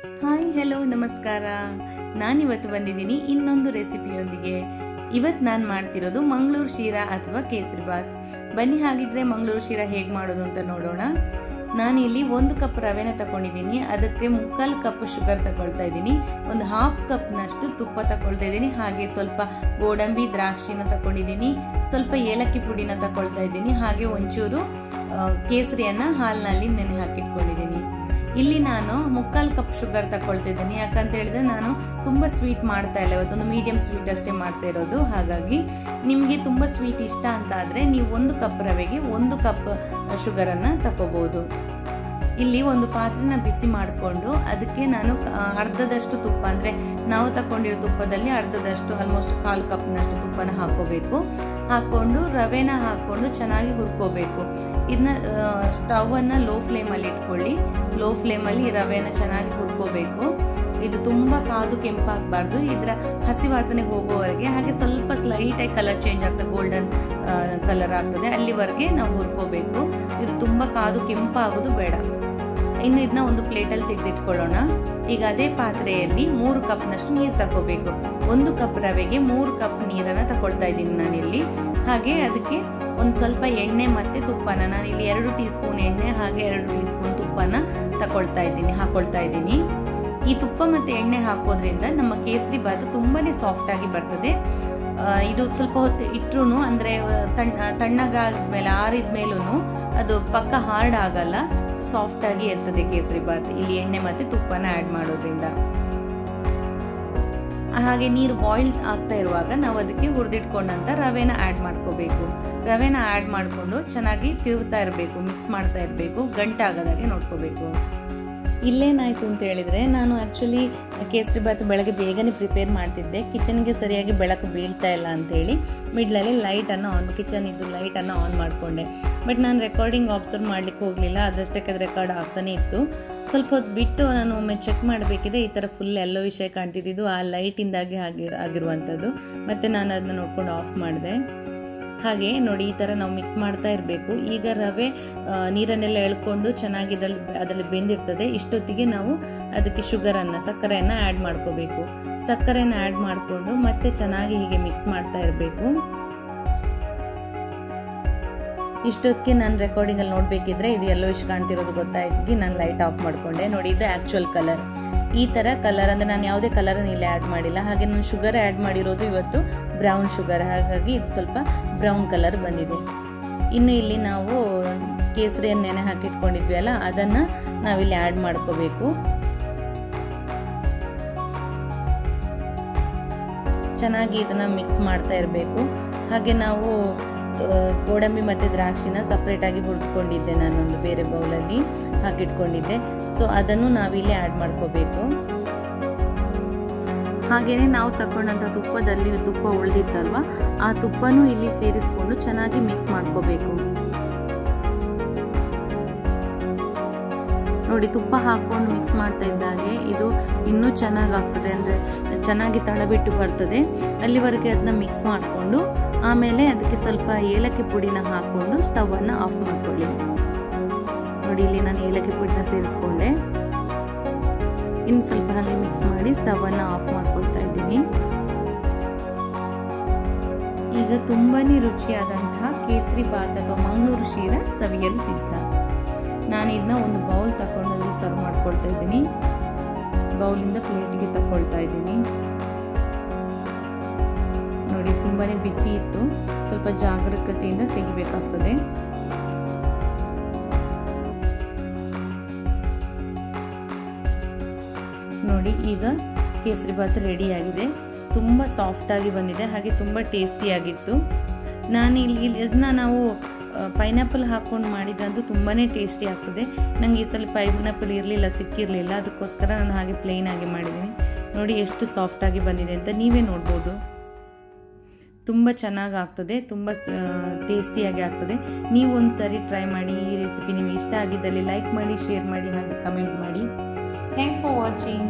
Hi hello ನಮಸ್ಕಾರ. ನಾನಿವತ್ತು ಬಂದಿದ್ದೀನಿ ಇನ್ನೊಂದು ರೆಸಿಪಿಯೊಂದಿಗೆ. ಇವತ್ತು ನಾನು ಮಾಡ್ತಿರೋದು ಮಂಗಳೂರು ಶೀರಾ ಅಥವಾ ಕೇಸರಿ ಬಾತ್. ಬನ್ನಿ ಹಾಗಿದ್ರೆ ಮಂಗಳೂರು ಶೀರಾ ಹೇಗೆ ಮಾಡೋದು ಅಂತ ನೋಡೋಣ. ನಾನಿಲ್ಲಿ 1 ಕಪ್ ರವೆನ ತಗೊಂಡಿದ್ದೀನಿ. ಅದಕ್ಕೆ 3/4 ಕಪ್ ಶುಗರ್ ತಗೊಳ್ತಾ ಇದ್ದೀನಿ. ಒಂದು 1/2 ಕಪ್ನಷ್ಟು ತುಪ್ಪ ತಗೊಳ್ತಾ ಇದ್ದೀನಿ. ಹಾಗೆ ಸ್ವಲ್ಪ ಗೋಡಂಬಿ ದ್ರಾಕ್ಷಿನ ತಗೊಂಡಿದ್ದೀನಿ. ಸ್ವಲ್ಪ ಏಲಕ್ಕಿ ಪುಡಿನ ತಗೊಳ್ತಾ ಇದ್ದೀನಿ. ಹಾಗೆ ಒಂಚೂರು ಕೇಸರಿಯನ್ನ ಹಾಲಿನಲ್ಲಿ ನೆನೆ ಹಾಕಿಟ್ಕೊಂಡಿದ್ದೀನಿ. ಇಲ್ಲಿ ನಾನು 3/4 ಕಪ್ ಶುಗರ್ ತಗೊಳ್ತಾ ಇದ್ದೀನಿ. ಯಾಕಂತ ಹೇಳಿದ್ರೆ ನಾನು ತುಂಬಾ ಸ್ವೀಟ್ ಮಾಡ್ತಾ ಇಲ್ಲ, ಇವತ್ತೊಂದು ಮೀಡಿಯಂ ಸ್ವೀಟ್ ಅಷ್ಟೇ ಮಾಡ್ತಾ ಇರೋದು. ಹಾಗಾಗಿ ನಿಮ್ಗೆ ತುಂಬಾ ಸ್ವೀಟ್ ಇಷ್ಟ ಅಂತ ಆದ್ರೆ ನೀವು 1 ಕಪ್ ರವೆಗೆ 1 ಕಪ್ ಶುಗರ್ ಅನ್ನ ತಗೋಬಹುದು. ಇಲ್ಲಿ ಒಂದು ಪಾತ್ರೆನ ಬಿಸಿ ಮಾಡಿಕೊಂಡು ಅದಕ್ಕೆ ನಾನು ಅರ್ಧದಷ್ಟು ತುಪ್ಪ, ಅಂದ್ರೆ ನಾವು ತಕೊಂಡಿರೋ ತುಪ್ಪದಲ್ಲಿ ಅರ್ಧದಷ್ಟು ಆಲ್ಮೋಸ್ಟ್ 1/4 ಕಪ್ನಷ್ಟು ತುಪ್ಪನ ಹಾಕೋಬೇಕು. ಹಾಕೊಂಡು ರವೆನ ಹಾಕೊಂಡು ಚೆನ್ನಾಗಿ ಹುರ್ಕೋಬೇಕು. ಇದನ್ನ ಸ್ಟವ್ ಅನ್ನ ಲೋ ಫ್ಲೇಮ್ ಅಲ್ಲಿ ಇಟ್ಕೊಳ್ಳಿ. ಲೋ ಫ್ಲೇಮ್ ಅಲ್ಲಿ ರವೆನ ಚೆನ್ನಾಗಿ ಹುರ್ಕೋಬೇಕು. ಇದು ತುಂಬಾ ಕಾದು ಕೆಂಪಾಗಬಾರ್ದು, ಇದರ ಹಸಿ ವಾಸನೆ ಹೋಗುವವರೆಗೆ. ಹಾಗೆ ಸ್ವಲ್ಪ ಸ್ಲೈಟ್ ಆಗಿ ಕಲರ್ ಚೇಂಜ್ ಆಗ್ತದೆ, ಗೋಲ್ಡನ್ ಕಲರ್ ಆಗ್ತದೆ, ಅಲ್ಲಿವರೆಗೆ ನಾವು ಹುರ್ಕೋಬೇಕು. ಇದು ತುಂಬಾ ಕಾದು ಕೆಂಪಾಗೋದು ಬೇಡ. ಇನ್ನು ಇದನ್ನ ಒಂದು ಪ್ಲೇಟಲ್ಲಿ ತೆಗೆದಿಟ್ಕೊಳ್ಳೋಣ. ಈಗ ಅದೇ ಪಾತ್ರೆಯಲ್ಲಿ 3 ಕಪ್ನಷ್ಟು ನೀರು ತಗೋಬೇಕು. 1 ಕಪ್ ರವೆಗೆ 3 ಕಪ್ ನೀರನ್ನ ತಗೊಳ್ತಾ ಇದ್ದೀನಿ ನಾನಿಲ್ಲಿ. ಹಾಗೆ ಅದಕ್ಕೆ ಒಂದು ಸ್ವಲ್ಪ ಎಣ್ಣೆ ಮತ್ತೆ ತುಪ್ಪನ, ನಾನಿಲ್ಲಿ 2 ಟೀ ಸ್ಪೂನ್ ಎಣ್ಣೆ ಹಾಗೆ 2 ಟೀ ಸ್ಪೂನ್ ತುಪ್ಪನ ಹಾಕೊಳ್ತಾ ಇದ್ದೀನಿ. ಈ ತುಪ್ಪ ಮತ್ತೆ ಎಣ್ಣೆ ಹಾಕೋದ್ರಿಂದ ನಮ್ಮ ಕೇಸರಿ ಬಾತ್ ತುಂಬಾನೇ ಸಾಫ್ಟ್ ಆಗಿ ಬರ್ತದೆ. ಇದು ಸ್ವಲ್ಪ ಹೊತ್ತು ಇಟ್ರು ಅಂದ್ರೆ ತಣ್ಣಗಾದ್ಮೇಲೆ ಆರಿದ ಮೇಲೂ ಅದು ಪಕ್ಕ ಹಾರ್ಡ್ ಆಗಲ್ಲ, ಸಾಫ್ಟ್ ಆಗಿ ಇರ್ತದೆ ಕೇಸರಿ ಬಾತ್ ಇಲ್ಲಿ ಎಣ್ಣೆ ಮತ್ತೆ ತುಪ್ಪನ ಆಡ್ ಮಾಡೋದ್ರಿಂದ. ಹಾಗೆ ನೀರು ಬಾಯ್ಲ್ ಆಗ್ತಾ ಇರುವಾಗ ನಾವು ಅದಕ್ಕೆ ಹುರಿದಿಟ್ಕೊಂಡಂತ ರವೆನ ಆಡ್ ಮಾಡ್ಕೋಬೇಕು. ರವೆನ ಆಡ್ ಮಾಡಿಕೊಂಡು ಚೆನ್ನಾಗಿ ತಿರುಗ್ತಾ ಇರಬೇಕು, ಮಿಕ್ಸ್ ಮಾಡ್ತಾ ಇರಬೇಕು, ಗಂಟಾಗದಾಗೆ ನೋಡ್ಕೋಬೇಕು. ಇಲ್ಲೇನಾಯ್ತು ಅಂತ ಹೇಳಿದ್ರೆ, ನಾನು ಆಕ್ಚುಲಿ ಕೇಸರಿ ಬಾತ್ ಬೆಳಗ್ಗೆ ಬೇಗನೆ ಪ್ರಿಪೇರ್ ಮಾಡ್ತಿದ್ದೆ. ಕಿಚನ್ಗೆ ಸರಿಯಾಗಿ ಬೆಳಕು ಬೀಳ್ತಾ ಇಲ್ಲ ಅಂತೇಳಿ ಮಿಡ್ಲಲ್ಲಿ ಕಿಚನ್ ಇದ್ದು ಲೈಟನ್ನು ಆನ್ ಮಾಡಿಕೊಂಡೆ. ಬಟ್ ನಾನು ರೆಕಾರ್ಡಿಂಗ್ ಅಬ್ಸರ್ವ್ ಮಾಡ್ಲಿಕ್ಕೆ ಹೋಗಲಿಲ್ಲ, ಅದಷ್ಟಕ್ಕೆ ರೆಕಾರ್ಡ್ ಆಗ್ತಾನೆ ಇತ್ತು. ಸ್ವಲ್ಪ ಹೊತ್ತು ಬಿಟ್ಟು ನಾನು ಒಮ್ಮೆ ಚೆಕ್ ಮಾಡಬೇಕಿದೆ, ಈ ಥರ ಫುಲ್ ಎಲ್ಲೋ ವಿಷಯ ಕಾಣ್ತಿದ್ದು ಆ ಲೈಟಿಂದಾಗಿ ಆಗಿರುವಂಥದ್ದು. ಮತ್ತೆ ನಾನು ಅದನ್ನ ನೋಡ್ಕೊಂಡು ಆಫ್ ಮಾಡಿದೆ. ಹಾಗೆ ನೋಡಿ, ಈ ಥರ ನಾವು ಮಿಕ್ಸ್ ಮಾಡ್ತಾ ಇರಬೇಕು. ಈಗ ರವೆ ನೀರನ್ನೆಲ್ಲ ಎಳ್ಕೊಂಡು ಚೆನ್ನಾಗಿ ಅದರಲ್ಲಿ ಬೆಂದಿರ್ತದೆ. ಇಷ್ಟೊತ್ತಿಗೆ ನಾವು ಅದಕ್ಕೆ ಸಕ್ಕರೆಯನ್ನು ಆ್ಯಡ್ ಮಾಡ್ಕೋಬೇಕು. ಸಕ್ಕರೆಯನ್ನು ಆ್ಯಡ್ ಮಾಡಿಕೊಂಡು ಮತ್ತೆ ಚೆನ್ನಾಗಿ ಹೀಗೆ ಮಿಕ್ಸ್ ಮಾಡ್ತಾ ಇರಬೇಕು. ಇಷ್ಟೊತ್ತಿಗೆ ನಾನು ರೆಕಾರ್ಡಿಂಗಲ್ಲಿ ನೋಡಬೇಕಿದ್ರೆ ಇದು ಎಲ್ಲೋ ಇಷ್ಟು ಕಾಣ್ತಿರೋದು ಗೊತ್ತಾಗಿ ನಾನು ಲೈಟ್ ಆಫ್ ಮಾಡಿಕೊಂಡೆ. ನೋಡಿ, ಇದು ಆ್ಯಕ್ಚುಯಲ್ ಕಲರ್. ಈ ಥರ ಕಲರ್ ಅಂದರೆ ನಾನು ಯಾವುದೇ ಕಲರನ್ನು ಇಲ್ಲಿ ಆ್ಯಡ್ ಮಾಡಿಲ್ಲ. ಹಾಗೆ ನಾನು ಶುಗರ್ ಆ್ಯಡ್ ಮಾಡಿರೋದು ಇವತ್ತು ಬ್ರೌನ್ ಶುಗರ್, ಹಾಗಾಗಿ ಇದು ಸ್ವಲ್ಪ ಬ್ರೌನ್ ಕಲರ್ ಬಂದಿದೆ. ಇನ್ನು ಇಲ್ಲಿ ನಾವು ಕೇಸರಿಯನ್ನು ನೆನೆ ಹಾಕಿಟ್ಕೊಂಡಿದ್ವಿ ಅಲ್ಲ, ಅದನ್ನು ನಾವಿಲ್ಲಿ ಆ್ಯಡ್ ಮಾಡ್ಕೋಬೇಕು. ಚೆನ್ನಾಗಿ ಇದನ್ನು ಮಿಕ್ಸ್ ಮಾಡ್ತಾ ಇರಬೇಕು. ಹಾಗೆ ನಾವು ಗೋಡಂಬಿ ಮತ್ತು ದ್ರಾಕ್ಷಿನ ಸಪ್ರೇಟಾಗಿ ಹುರಿದುಕೊಂಡಿದ್ದೆ, ನಾನೊಂದು ಬೇರೆ ಬೌಲಲ್ಲಿ ಹಾಕಿಟ್ಕೊಂಡಿದ್ದೆ. ಸೊ ಅದನ್ನು ನಾವಿಲ್ಲಿ ಆ್ಯಡ್ ಮಾಡ್ಕೋಬೇಕು. ಹಾಗೆಯೇ ನಾವು ತಗೊಂಡಂಥ ತುಪ್ಪದಲ್ಲಿ ತುಪ್ಪ ಉಳಿದಿತ್ತಲ್ವ, ಆ ತುಪ್ಪನೂ ಇಲ್ಲಿ ಸೇರಿಸ್ಕೊಂಡು ಚೆನ್ನಾಗಿ ಮಿಕ್ಸ್ ಮಾಡ್ಕೋಬೇಕು. ನೋಡಿ, ತುಪ್ಪ ಹಾಕೊಂಡು ಮಿಕ್ಸ್ ಮಾಡ್ತಾ ಇದ್ದಾಗೆ ಇದು ಇನ್ನೂ ಚೆನ್ನಾಗಾಗ್ತದೆ, ಅಂದರೆ ಚೆನ್ನಾಗಿ ತಳಬಿಟ್ಟು ಬರ್ತದೆ. ಅಲ್ಲಿವರೆಗೆ ಅದನ್ನ ಮಿಕ್ಸ್ ಮಾಡಿಕೊಂಡು ಆಮೇಲೆ ಅದಕ್ಕೆ ಸ್ವಲ್ಪ ಏಲಕ್ಕಿ ಪುಡಿನ ಹಾಕ್ಕೊಂಡು ಸ್ಟವನ್ನು ಆಫ್ ಮಾಡ್ಕೊಳ್ಳಿ. ನೋಡಿ, ಇಲ್ಲಿ ನಾನು ಏಲಕ್ಕಿ ಪುಡಿನ ಸೇರಿಸ್ಕೊಂಡೆ. ಇನ್ನು ಸ್ವಲ್ಪ ಹಾಗೆ ಮಿಕ್ಸ್ ಮಾಡಿ ಸ್ಟವನ್ನು ಆಫ್ ಮಾಡ್ಕೊಳ್ತಾ ಇದ್ದೀನಿ. ಈಗ ತುಂಬಾನೇ ರುಚಿಯಾದಂತಹ ಕೇಸರಿ ಬಾತ್ ಅಥವಾ ಮಂಗಳೂರು ಶೀರಾ ಸವಿಯಲು ಸಿದ್ಧ. ನಾನು ಇದನ್ನ ಒಂದು ಬೌಲ್ ತಗೊಂಡು ಅದರಲ್ಲಿ ಸರ್ವ್ ಮಾಡ್ಕೊಳ್ತಾ ಇದ್ದೀನಿ. ಬೌಲಿಂದ ಪ್ಲೇಟಿಗೆ ತಗೊಳ್ತಾ ಇದ್ದೀನಿ. ನೋಡಿ, ತುಂಬಾನೇ ಬಿಸಿ ಇತ್ತು, ಸ್ವಲ್ಪ ಜಾಗರೂಕತೆಯಿಂದ ತೆಗಿಬೇಕಾಗ್ತದೆ. ನೋಡಿ, ಈಗ ಕೇಸರಿ ಬಾತ್ ರೆಡಿ ಆಗಿದೆ. ತುಂಬ ಸಾಫ್ಟ್ ಆಗಿ ಬಂದಿದೆ, ಹಾಗೆ ತುಂಬ ಟೇಸ್ಟಿಯಾಗಿತ್ತು. ಇದನ್ನ ನಾವು ಪೈನಾಪಲ್ ಹಾಕೊಂಡು ಮಾಡಿದಂತೂ ತುಂಬಾ ಟೇಸ್ಟಿ ಆಗ್ತದೆ. ನನಗೆ ಈ ಸಲ ಪೈನಾಪಲ್ ಸಿಕ್ಕಿರಲಿಲ್ಲ, ಅದಕ್ಕೋಸ್ಕರ ನಾನು ಹಾಗೆ ಪ್ಲೇನ್ ಆಗಿ ಮಾಡಿದ್ದೀನಿ. ನೋಡಿ ಎಷ್ಟು ಸಾಫ್ಟ್ ಆಗಿ ಬಂದಿದೆ ಅಂತ ನೀವೇ ನೋಡ್ಬೋದು. ತುಂಬ ಚೆನ್ನಾಗಿ ಆಗ್ತದೆ, ತುಂಬ ಟೇಸ್ಟಿಯಾಗಿ ಆಗ್ತದೆ. ನೀವು ಒಂದು ಸರಿ ಟ್ರೈ ಮಾಡಿ. ಈ ರೆಸಿಪಿ ನಿಮಗೆ ಇಷ್ಟ ಆಗಿದ್ದಲ್ಲಿ ಲೈಕ್ ಮಾಡಿ, ಶೇರ್ ಮಾಡಿ, ಹಾಗೆ ಕಮೆಂಟ್ ಮಾಡಿ. Thanks for watching.